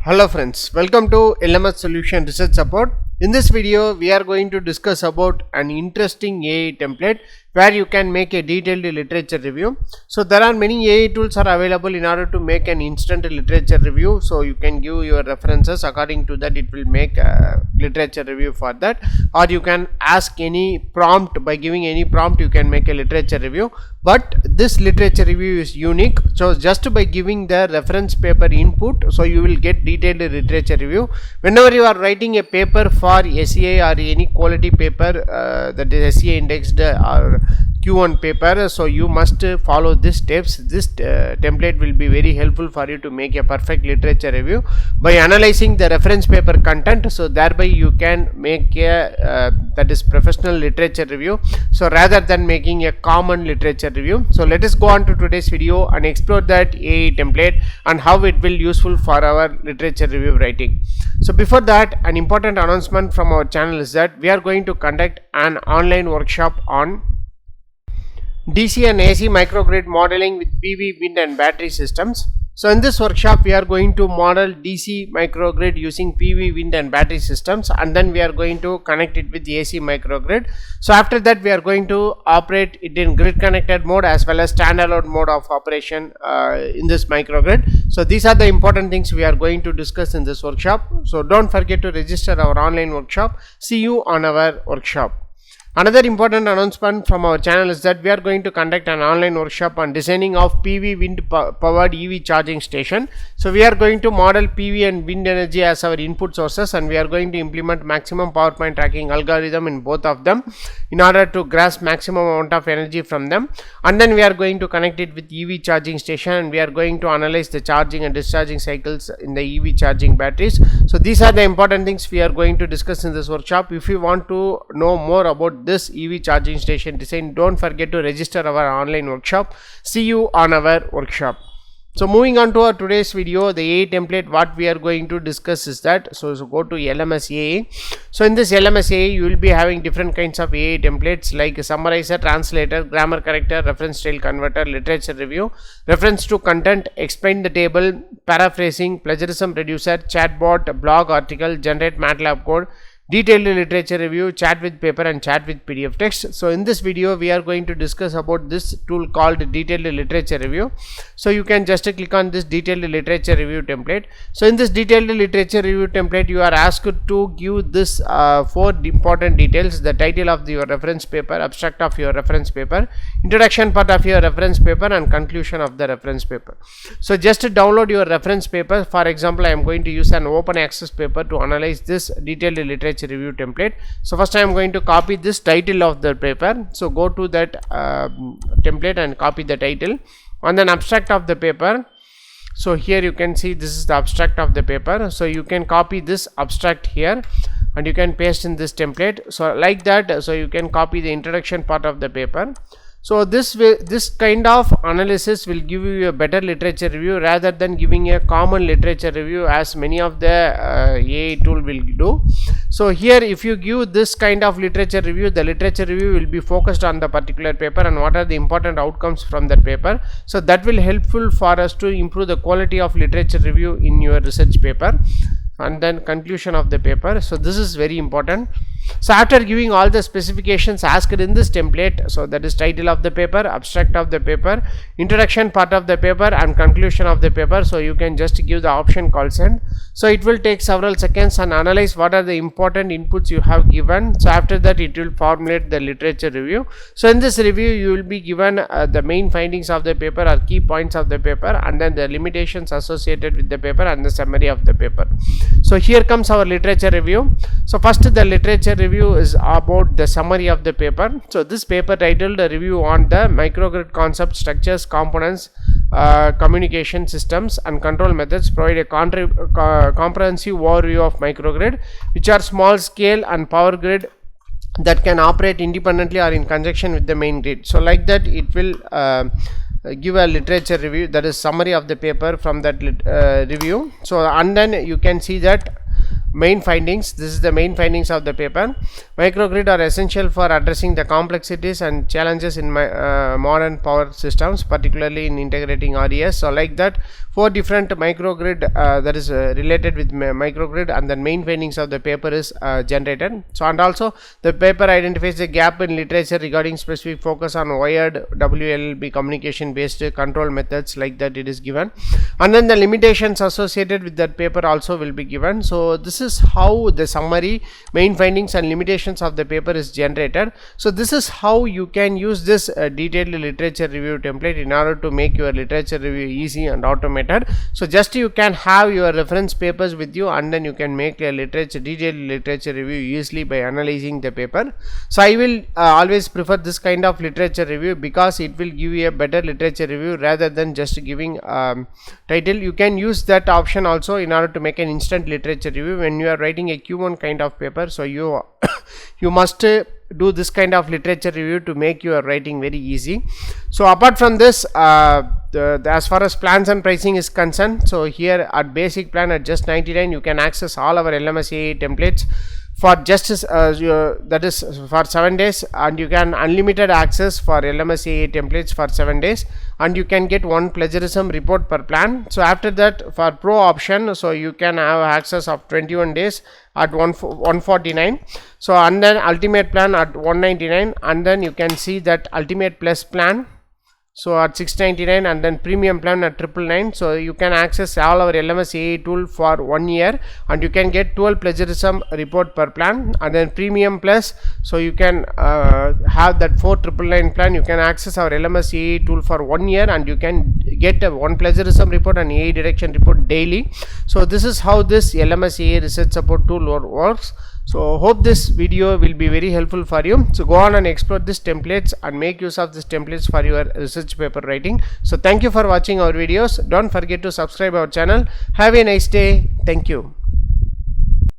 Hello friends, welcome to LMS Solution Research Support. In this video, we are going to discuss about an interesting AI template where you can make a detailed literature review. So there are many AI tools are available in order to make an instant literature review. So you can give your references, according to that it will make a literature review for that, or you can ask any prompt. By giving any prompt you can make a literature review, but this literature review is unique. So just by giving the reference paper input, so you will get detailed literature review. Whenever you are writing a paper for SEI or any quality paper, that is SEI indexed or Q1 paper, so you must follow these steps. This template will be very helpful for you to make a perfect literature review by analyzing the reference paper content. So thereby you can make a that is professional literature review, so rather than making a common literature review. So let us go on to today's video and explore that AI template and how it will useful for our literature review writing. So before that, an important announcement from our channel is that we are going to conduct an online workshop on DC and AC microgrid modeling with PV, wind and battery systems. So in this workshop we are going to model DC microgrid using PV, wind and battery systems, and then we are going to connect it with the AC microgrid. So after that we are going to operate it in grid connected mode as well as standalone mode of operation in this microgrid. So these are the important things we are going to discuss in this workshop. So don't forget to register our online workshop. See you on our workshop. Another important announcement from our channel is that we are going to conduct an online workshop on designing of PV wind powered EV charging station. So we are going to model PV and wind energy as our input sources, and we are going to implement maximum power point tracking algorithm in both of them in order to grasp maximum amount of energy from them. And then we are going to connect it with EV charging station, and we are going to analyze the charging and discharging cycles in the EV charging batteries. So these are the important things we are going to discuss in this workshop. If you want to know more about this EV charging station design, don't forget to register our online workshop. See you on our workshop. So moving on to our today's video, the AI template, what we are going to discuss is that, so go to LMS AI. So in this LMS AI you will be having different kinds of AI templates like summarizer, translator, grammar corrector, reference style converter, literature review, reference to content, explain the table, paraphrasing, plagiarism reducer, chatbot, blog article, generate MATLAB code, detailed literature review, chat with paper and chat with PDF text. So in this video we are going to discuss about this tool called detailed literature review. So you can just click on this detailed literature review template. So in this detailed literature review template you are asked to give this 4 important details: the title of your reference paper, abstract of your reference paper, introduction part of your reference paper and conclusion of the reference paper. So just download your reference paper. For example, I am going to use an open access paper to analyze this detailed literature review template. So first I am going to copy this title of the paper. So go to that template and copy the title, and then abstract of the paper. So here you can see this is the abstract of the paper. So you can copy this abstract here and you can paste in this template. So like that, so you can copy the introduction part of the paper. So this kind of analysis will give you a better literature review rather than giving a common literature review as many of the AI tool will do. So here if you give this kind of literature review, the literature review will be focused on the particular paper and what are the important outcomes from that paper. So that will helpful for us to improve the quality of literature review in your research paper. And then conclusion of the paper. So this is very important. So after giving all the specifications asked in this template, so that is title of the paper, abstract of the paper, introduction part of the paper and conclusion of the paper, so you can just give the option called send. So it will take several seconds and analyze what are the important inputs you have given. So after that it will formulate the literature review. So in this review you will be given the main findings of the paper or key points of the paper, and then the limitations associated with the paper and the summary of the paper. So here comes our literature review. So first the literature review is about the summary of the paper. So this paper titled a review on the microgrid concept, structures, components, communication systems and control methods, provide a comprehensive overview of microgrid, which are small scale and power grid that can operate independently or in conjunction with the main grid. So like that it will give a literature review, that is summary of the paper from that review. So and then you can see that main findings. This is the main findings of the paper. Microgrid are essential for addressing the complexities and challenges in modern power systems, particularly in integrating RES. So like that, 4 different microgrid that is related with microgrid, and the main findings of the paper is generated. So and also the paper identifies the gap in literature regarding specific focus on wired WLB communication based control methods, like that it is given, and then the limitations associated with that paper also will be given. So this is how the summary, main findings and limitations of the paper is generated. So this is how you can use this detailed literature review template in order to make your literature review easy and automated. So just you can have your reference papers with you, and then you can make a detailed literature review easily by analyzing the paper. So I will always prefer this kind of literature review because it will give you a better literature review rather than just giving title. You can use that option also in order to make an instant literature review when you are writing a Q1 kind of paper. So you must do this kind of literature review to make your writing very easy. So apart from this, as far as plans and pricing is concerned, so here at basic plan at just 99 you can access all our LMS AI templates for just that is for 7 days, and you can unlimited access for LMS AI templates for 7 days, and you can get 1 plagiarism report per plan. So after that, for pro option, so you can have access of 21 days at 149. So and then ultimate plan at 199, and then you can see that ultimate plus plan so at 699, and then premium plan at 999. So you can access all our LMS AI tool for 1 year, and you can get 12 plagiarism report per plan. And then premium plus, so you can have that 4999 plan. You can access our LMS AI tool for 1 year, and you can get a 1 plagiarism report and AI direction report daily. So this is how this LMS AI research support tool works. So hope this video will be very helpful for you. So go on and explore these templates and make use of these templates for your research paper writing. So thank you for watching our videos. Don't forget to subscribe our channel. Have a nice day. Thank you.